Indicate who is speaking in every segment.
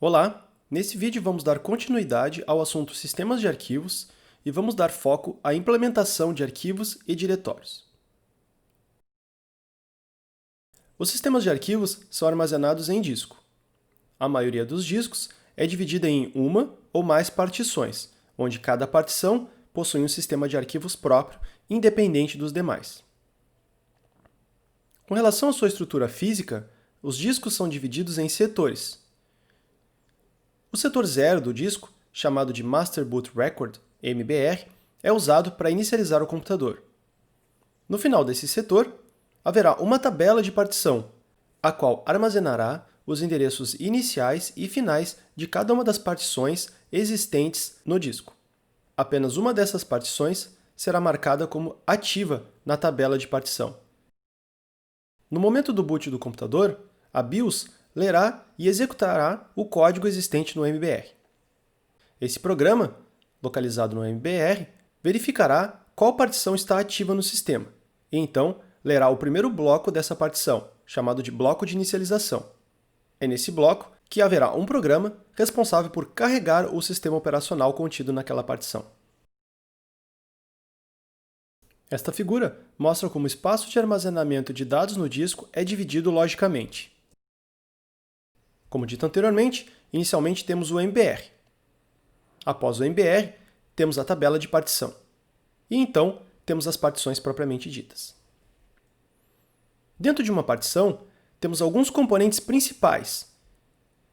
Speaker 1: Olá! Nesse vídeo vamos dar continuidade ao assunto Sistemas de Arquivos e vamos dar foco à implementação de arquivos e diretórios. Os sistemas de arquivos são armazenados em disco. A maioria dos discos é dividida em uma ou mais partições, onde cada partição possui um sistema de arquivos próprio, independente dos demais. Com relação à sua estrutura física, os discos são divididos em setores. O setor 0 do disco, chamado de Master Boot Record, MBR, é usado para inicializar o computador. No final desse setor, haverá uma tabela de partição, a qual armazenará os endereços iniciais e finais de cada uma das partições existentes no disco. Apenas uma dessas partições será marcada como ativa na tabela de partição. No momento do boot do computador, a BIOS lerá e executará o código existente no MBR. Esse programa, localizado no MBR, verificará qual partição está ativa no sistema, e então lerá o primeiro bloco dessa partição, chamado de bloco de inicialização. É nesse bloco que haverá um programa responsável por carregar o sistema operacional contido naquela partição. Esta figura mostra como o espaço de armazenamento de dados no disco é dividido logicamente. Como dito anteriormente, inicialmente temos o MBR. Após o MBR, temos a tabela de partição. E então, temos as partições propriamente ditas. Dentro de uma partição, temos alguns componentes principais,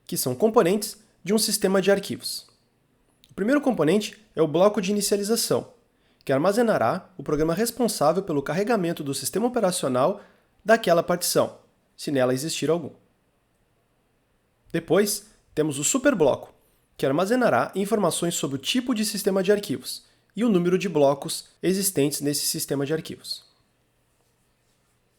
Speaker 1: que são componentes de um sistema de arquivos. O primeiro componente é o bloco de inicialização, que armazenará o programa responsável pelo carregamento do sistema operacional daquela partição, se nela existir algum. Depois, temos o superbloco, que armazenará informações sobre o tipo de sistema de arquivos e o número de blocos existentes nesse sistema de arquivos.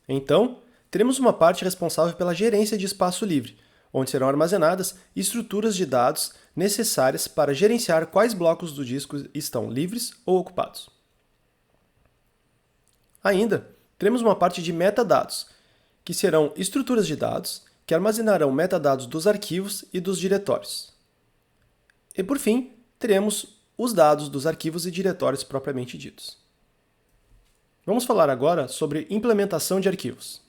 Speaker 1: Então, teremos uma parte responsável pela gerência de espaço livre, onde serão armazenadas estruturas de dados necessárias para gerenciar quais blocos do disco estão livres ou ocupados. Ainda, teremos uma parte de metadados, que serão estruturas de dados que armazenarão metadados dos arquivos e dos diretórios. E, por fim, teremos os dados dos arquivos e diretórios propriamente ditos. Vamos falar agora sobre implementação de arquivos.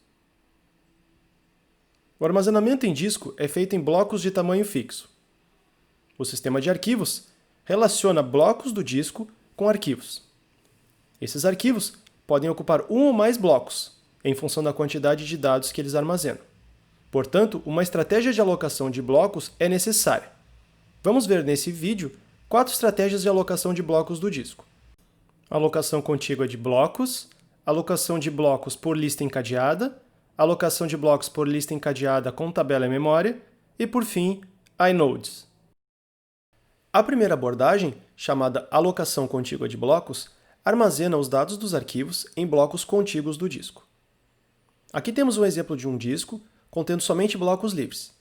Speaker 1: O armazenamento em disco é feito em blocos de tamanho fixo. O sistema de arquivos relaciona blocos do disco com arquivos. Esses arquivos podem ocupar um ou mais blocos, em função da quantidade de dados que eles armazenam. Portanto, uma estratégia de alocação de blocos é necessária. Vamos ver nesse vídeo 4 estratégias de alocação de blocos do disco. Alocação contígua de blocos, alocação de blocos por lista encadeada, alocação de blocos por lista encadeada com tabela e memória, e, por fim, inodes. A primeira abordagem, chamada alocação contígua de blocos, armazena os dados dos arquivos em blocos contíguos do disco. Aqui temos um exemplo de um disco contendo somente blocos livres.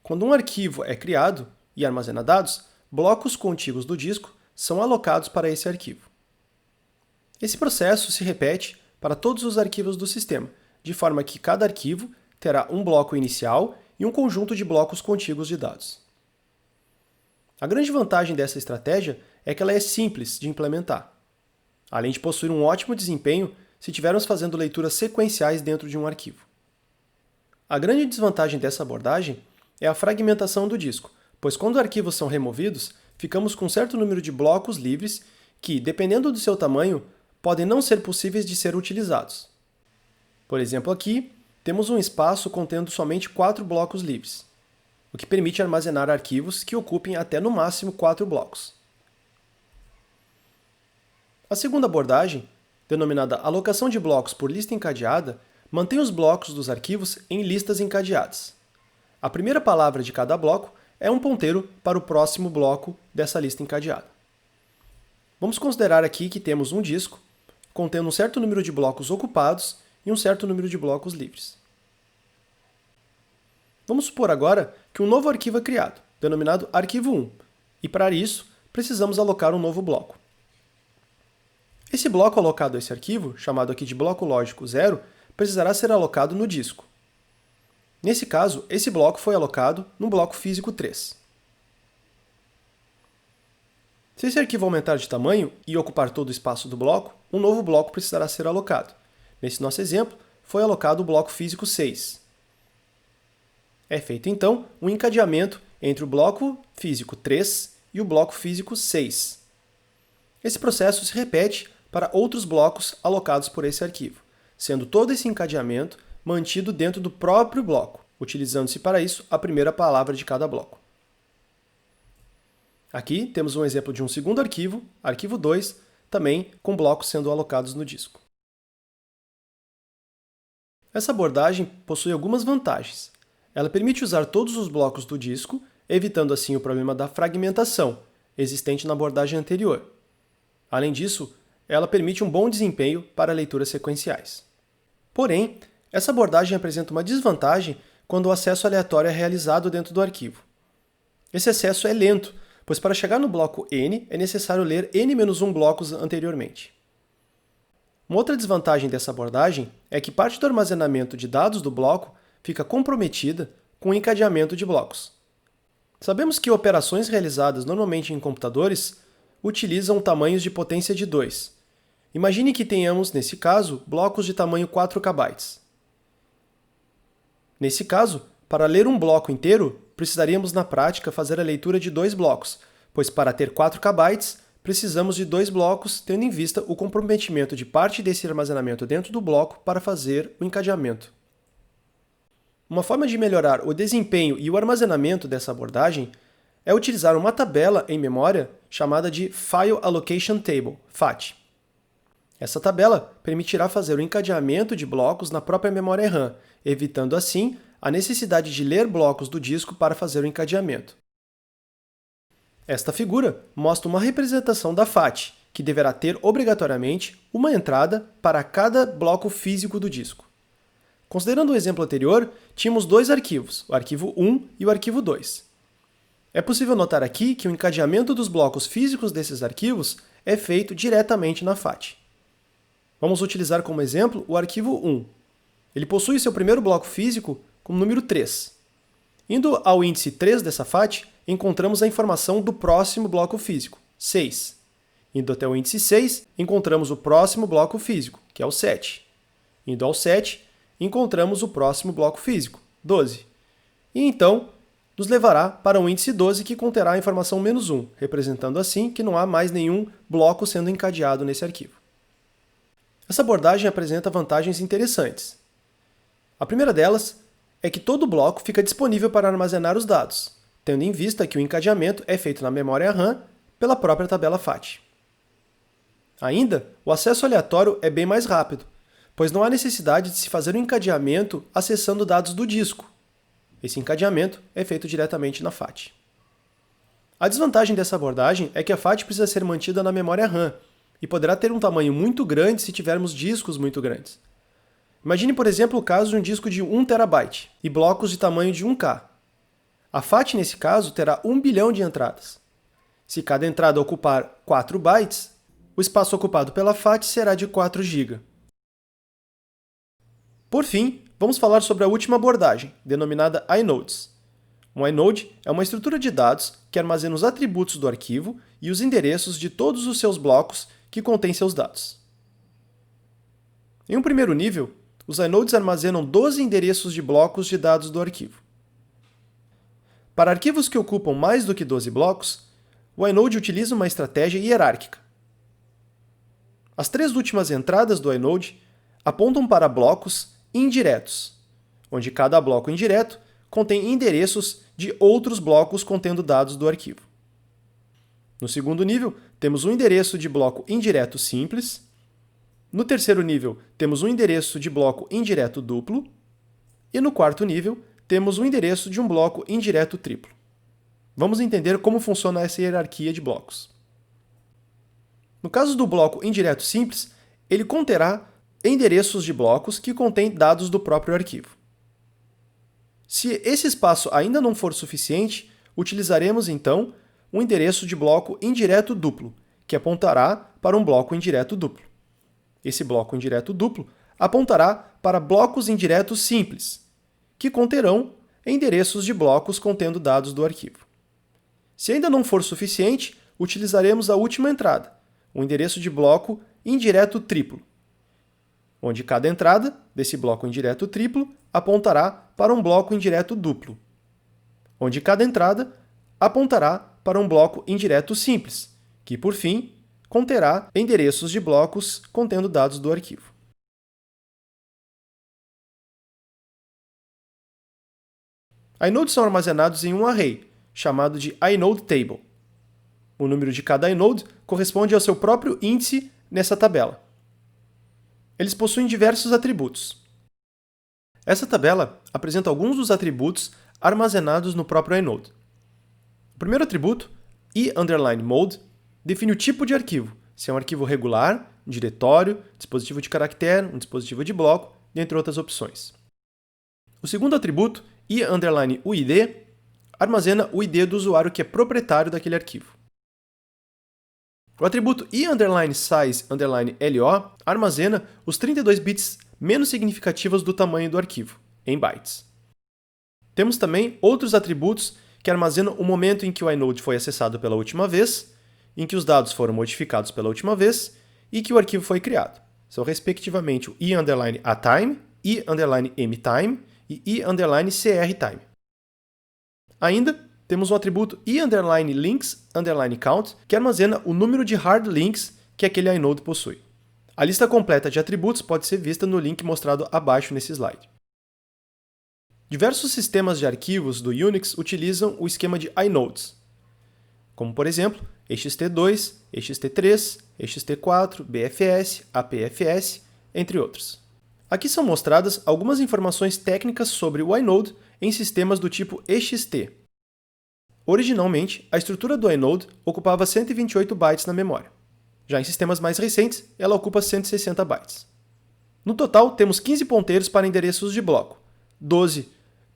Speaker 1: Quando um arquivo é criado e armazena dados, blocos contíguos do disco são alocados para esse arquivo. Esse processo se repete para todos os arquivos do sistema, de forma que cada arquivo terá um bloco inicial e um conjunto de blocos contíguos de dados. A grande vantagem dessa estratégia é que ela é simples de implementar, além de possuir um ótimo desempenho se estivermos fazendo leituras sequenciais dentro de um arquivo. A grande desvantagem dessa abordagem é a fragmentação do disco, pois quando arquivos são removidos, ficamos com um certo número de blocos livres que, dependendo do seu tamanho, podem não ser possíveis de ser utilizados. Por exemplo, aqui, temos um espaço contendo somente 4 blocos livres, o que permite armazenar arquivos que ocupem até no máximo 4 blocos. A segunda abordagem, denominada alocação de blocos por lista encadeada, mantém os blocos dos arquivos em listas encadeadas. A primeira palavra de cada bloco é um ponteiro para o próximo bloco dessa lista encadeada. Vamos considerar aqui que temos um disco contendo um certo número de blocos ocupados e um certo número de blocos livres. Vamos supor agora que um novo arquivo é criado, denominado arquivo 1, e para isso precisamos alocar um novo bloco. Esse bloco alocado a esse arquivo, chamado aqui de bloco lógico 0, precisará ser alocado no disco. Nesse caso, esse bloco foi alocado no bloco físico 3. Se esse arquivo aumentar de tamanho e ocupar todo o espaço do bloco, um novo bloco precisará ser alocado. Nesse nosso exemplo, foi alocado o bloco físico 6. É feito, então, um encadeamento entre o bloco físico 3 e o bloco físico 6. Esse processo se repete para outros blocos alocados por esse arquivo, sendo todo esse encadeamento mantido dentro do próprio bloco, utilizando-se para isso a primeira palavra de cada bloco. Aqui temos um exemplo de um segundo arquivo, arquivo 2, também com blocos sendo alocados no disco. Essa abordagem possui algumas vantagens. Ela permite usar todos os blocos do disco, evitando assim o problema da fragmentação, existente na abordagem anterior. Além disso, ela permite um bom desempenho para leituras sequenciais. Porém, essa abordagem apresenta uma desvantagem quando o acesso aleatório é realizado dentro do arquivo. Esse acesso é lento, pois para chegar no bloco n é necessário ler n-1 blocos anteriormente. Uma outra desvantagem dessa abordagem é que parte do armazenamento de dados do bloco fica comprometida com o encadeamento de blocos. Sabemos que operações realizadas normalmente em computadores utilizam tamanhos de potência de 2. Imagine que tenhamos, nesse caso, blocos de tamanho 4 KB. Nesse caso, para ler um bloco inteiro, precisaríamos na prática fazer a leitura de 2 blocos, pois para ter 4 KB, precisamos de 2 blocos, tendo em vista o comprometimento de parte desse armazenamento dentro do bloco para fazer o encadeamento. Uma forma de melhorar o desempenho e o armazenamento dessa abordagem é utilizar uma tabela em memória chamada de File Allocation Table, FAT. Essa tabela permitirá fazer o encadeamento de blocos na própria memória RAM, evitando assim a necessidade de ler blocos do disco para fazer o encadeamento. Esta figura mostra uma representação da FAT, que deverá ter obrigatoriamente uma entrada para cada bloco físico do disco. Considerando o exemplo anterior, tínhamos 2 arquivos, o arquivo 1 e o arquivo 2. É possível notar aqui que o encadeamento dos blocos físicos desses arquivos é feito diretamente na FAT. Vamos utilizar como exemplo o arquivo 1. Ele possui seu primeiro bloco físico com o número 3. Indo ao índice 3 dessa FAT, encontramos a informação do próximo bloco físico, 6. Indo até o índice 6, encontramos o próximo bloco físico, que é o 7. Indo ao 7, encontramos o próximo bloco físico, 12. E então, nos levará para o índice 12, que conterá a informação -1, representando assim que não há mais nenhum bloco sendo encadeado nesse arquivo. Essa abordagem apresenta vantagens interessantes. A primeira delas é que todo bloco fica disponível para armazenar os dados, tendo em vista que o encadeamento é feito na memória RAM pela própria tabela FAT. Ainda, o acesso aleatório é bem mais rápido, pois não há necessidade de se fazer o encadeamento acessando dados do disco. Esse encadeamento é feito diretamente na FAT. A desvantagem dessa abordagem é que a FAT precisa ser mantida na memória RAM e poderá ter um tamanho muito grande se tivermos discos muito grandes. Imagine, por exemplo, o caso de um disco de 1 TB e blocos de tamanho de 1K. A FAT, nesse caso, terá 1 bilhão de entradas. Se cada entrada ocupar 4 bytes, o espaço ocupado pela FAT será de 4 GB. Por fim, vamos falar sobre a última abordagem, denominada inodes. Um inode é uma estrutura de dados que armazena os atributos do arquivo e os endereços de todos os seus blocos que contêm seus dados. Em um primeiro nível, os inodes armazenam 12 endereços de blocos de dados do arquivo. Para arquivos que ocupam mais do que 12 blocos, o inode utiliza uma estratégia hierárquica. As 3 últimas entradas do inode apontam para blocos indiretos, onde cada bloco indireto contém endereços de outros blocos contendo dados do arquivo. No segundo nível, temos um endereço de bloco indireto simples. No terceiro nível, temos um endereço de bloco indireto duplo. E no quarto nível, temos um endereço de um bloco indireto triplo. Vamos entender como funciona essa hierarquia de blocos. No caso do bloco indireto simples, ele conterá endereços de blocos que contêm dados do próprio arquivo. Se esse espaço ainda não for suficiente, utilizaremos então um endereço de bloco indireto duplo, que apontará para um bloco indireto duplo. Esse bloco indireto duplo apontará para blocos indiretos simples, que conterão endereços de blocos contendo dados do arquivo. Se ainda não for suficiente, utilizaremos a última entrada, o endereço de bloco indireto triplo, onde cada entrada desse bloco indireto triplo apontará para um bloco indireto duplo, onde cada entrada apontará para um bloco indireto simples, que, por fim, conterá endereços de blocos contendo dados do arquivo. Inodes são armazenados em um array, chamado de inode table. O número de cada inode corresponde ao seu próprio índice nessa tabela. Eles possuem diversos atributos. Essa tabela apresenta alguns dos atributos armazenados no próprio inode. O primeiro atributo, i_mode, define o tipo de arquivo, se é um arquivo regular, um diretório, dispositivo de caractere, um dispositivo de bloco, dentre outras opções. O segundo atributo, i_uid, armazena o ID do usuário que é proprietário daquele arquivo. O atributo i_size_lo armazena os 32 bits menos significativos do tamanho do arquivo, em bytes. Temos também outros atributos que armazenam o momento em que o inode foi acessado pela última vez, em que os dados foram modificados pela última vez e que o arquivo foi criado. São, respectivamente, o i_atime, i_mtime e i_crtime. Ainda temos o atributo i_links_count, que armazena o número de hard links que aquele inode possui. A lista completa de atributos pode ser vista no link mostrado abaixo nesse slide. Diversos sistemas de arquivos do Unix utilizam o esquema de inodes, como, por exemplo, ext2, ext3, ext4, BFS, APFS, entre outros. Aqui são mostradas algumas informações técnicas sobre o inode em sistemas do tipo ext. Originalmente, a estrutura do inode ocupava 128 bytes na memória. Já em sistemas mais recentes, ela ocupa 160 bytes. No total, temos 15 ponteiros para endereços de bloco, 12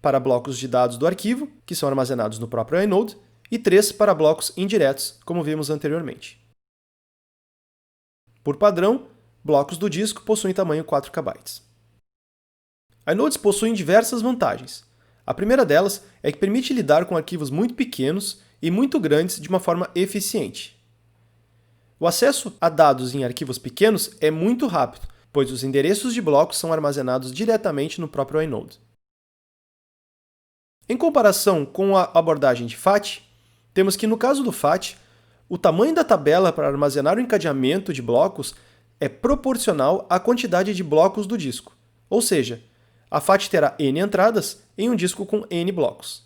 Speaker 1: para blocos de dados do arquivo, que são armazenados no próprio inode, e 3 para blocos indiretos, como vimos anteriormente. Por padrão, blocos do disco possuem tamanho 4 KB. Inodes possuem diversas vantagens. A primeira delas é que permite lidar com arquivos muito pequenos e muito grandes de uma forma eficiente. O acesso a dados em arquivos pequenos é muito rápido, pois os endereços de blocos são armazenados diretamente no próprio inode. Em comparação com a abordagem de FAT, temos que, no caso do FAT, o tamanho da tabela para armazenar o encadeamento de blocos é proporcional à quantidade de blocos do disco, ou seja, a FAT terá n entradas em um disco com n blocos.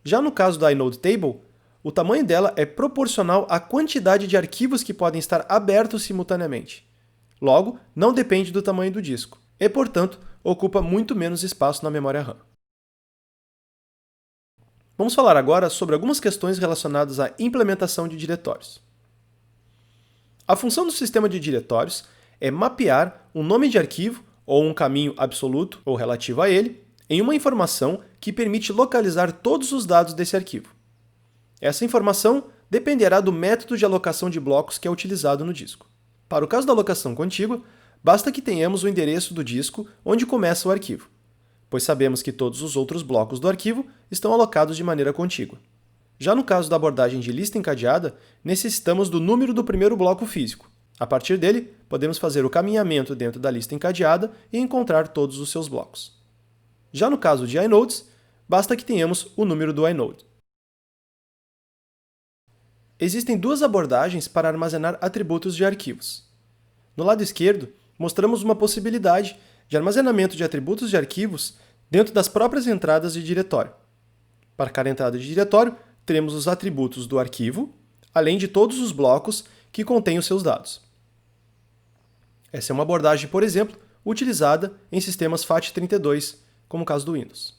Speaker 1: Já no caso da inode table, o tamanho dela é proporcional à quantidade de arquivos que podem estar abertos simultaneamente. Logo, não depende do tamanho do disco e, portanto, ocupa muito menos espaço na memória RAM. Vamos falar agora sobre algumas questões relacionadas à implementação de diretórios. A função do sistema de diretórios é mapear um nome de arquivo ou um caminho absoluto ou relativo a ele em uma informação que permite localizar todos os dados desse arquivo. Essa informação dependerá do método de alocação de blocos que é utilizado no disco. Para o caso da alocação contígua, basta que tenhamos o endereço do disco onde começa o arquivo, pois sabemos que todos os outros blocos do arquivo estão alocados de maneira contígua. Já no caso da abordagem de lista encadeada, necessitamos do número do primeiro bloco físico. A partir dele, podemos fazer o caminhamento dentro da lista encadeada e encontrar todos os seus blocos. Já no caso de inodes, basta que tenhamos o número do inode. Existem duas abordagens para armazenar atributos de arquivos. No lado esquerdo, mostramos uma possibilidade de armazenamento de atributos de arquivos dentro das próprias entradas de diretório. Para cada entrada de diretório, teremos os atributos do arquivo, além de todos os blocos que contêm os seus dados. Essa é uma abordagem, por exemplo, utilizada em sistemas FAT32, como o caso do Windows.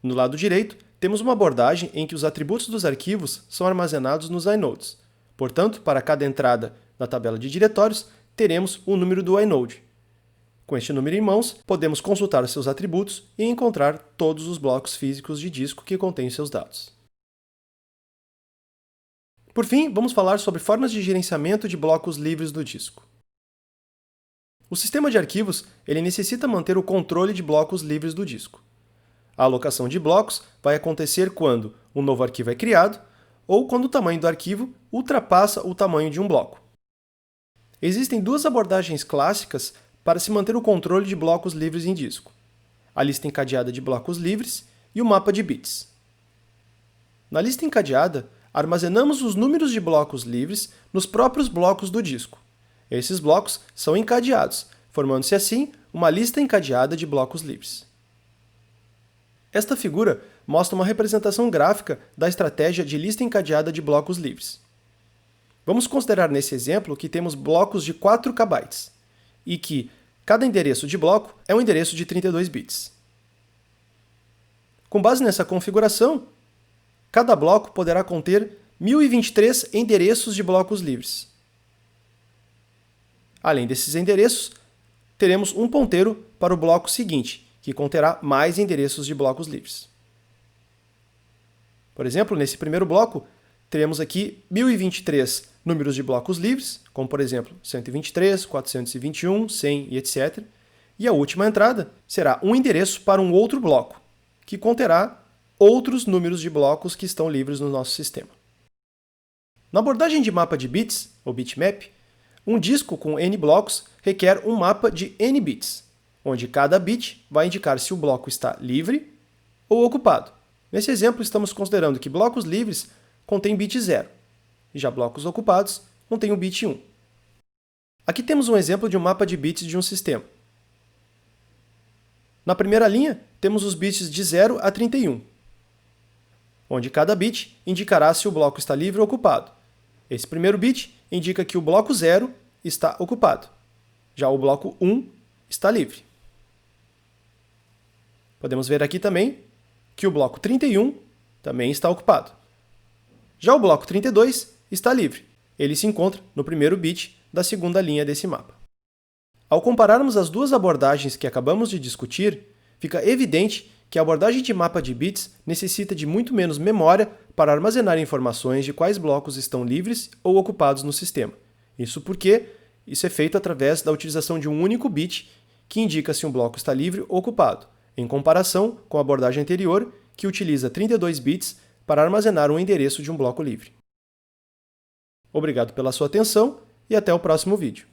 Speaker 1: No lado direito, temos uma abordagem em que os atributos dos arquivos são armazenados nos inodes. Portanto, para cada entrada na tabela de diretórios, teremos o número do inode. Com este número em mãos, podemos consultar os seus atributos e encontrar todos os blocos físicos de disco que contêm seus dados. Por fim, vamos falar sobre formas de gerenciamento de blocos livres do disco. O sistema de arquivos ele necessita manter o controle de blocos livres do disco. A alocação de blocos vai acontecer quando um novo arquivo é criado ou quando o tamanho do arquivo ultrapassa o tamanho de um bloco. Existem duas abordagens clássicas para se manter o controle de blocos livres em disco: a lista encadeada de blocos livres e o mapa de bits. Na lista encadeada, armazenamos os números de blocos livres nos próprios blocos do disco. Esses blocos são encadeados, formando-se assim uma lista encadeada de blocos livres. Esta figura mostra uma representação gráfica da estratégia de lista encadeada de blocos livres. Vamos considerar nesse exemplo que temos blocos de 4 KB e que cada endereço de bloco é um endereço de 32 bits. Com base nessa configuração, cada bloco poderá conter 1023 endereços de blocos livres. Além desses endereços, teremos um ponteiro para o bloco seguinte, que conterá mais endereços de blocos livres. Por exemplo, nesse primeiro bloco, teremos aqui 1023 números de blocos livres, como por exemplo 123, 421, 100 e etc. E a última entrada será um endereço para um outro bloco, que conterá outros números de blocos que estão livres no nosso sistema. Na abordagem de mapa de bits, ou bitmap, um disco com n blocos requer um mapa de n bits, onde cada bit vai indicar se o bloco está livre ou ocupado. Nesse exemplo, estamos considerando que blocos livres contêm bit 0, e já blocos ocupados contêm o bit 1. Aqui temos um exemplo de um mapa de bits de um sistema. Na primeira linha, temos os bits de 0 a 31, onde cada bit indicará se o bloco está livre ou ocupado. Esse primeiro bit indica que o bloco 0 está ocupado, já o bloco 1 está livre. Podemos ver aqui também que o bloco 31 também está ocupado. Já o bloco 32 está livre. Ele se encontra no primeiro bit da segunda linha desse mapa. Ao compararmos as duas abordagens que acabamos de discutir, fica evidente que a abordagem de mapa de bits necessita de muito menos memória para armazenar informações de quais blocos estão livres ou ocupados no sistema. Isso porque isso é feito através da utilização de um único bit que indica se um bloco está livre ou ocupado, em comparação com a abordagem anterior, que utiliza 32 bits para armazenar um endereço de um bloco livre. Obrigado pela sua atenção e até o próximo vídeo.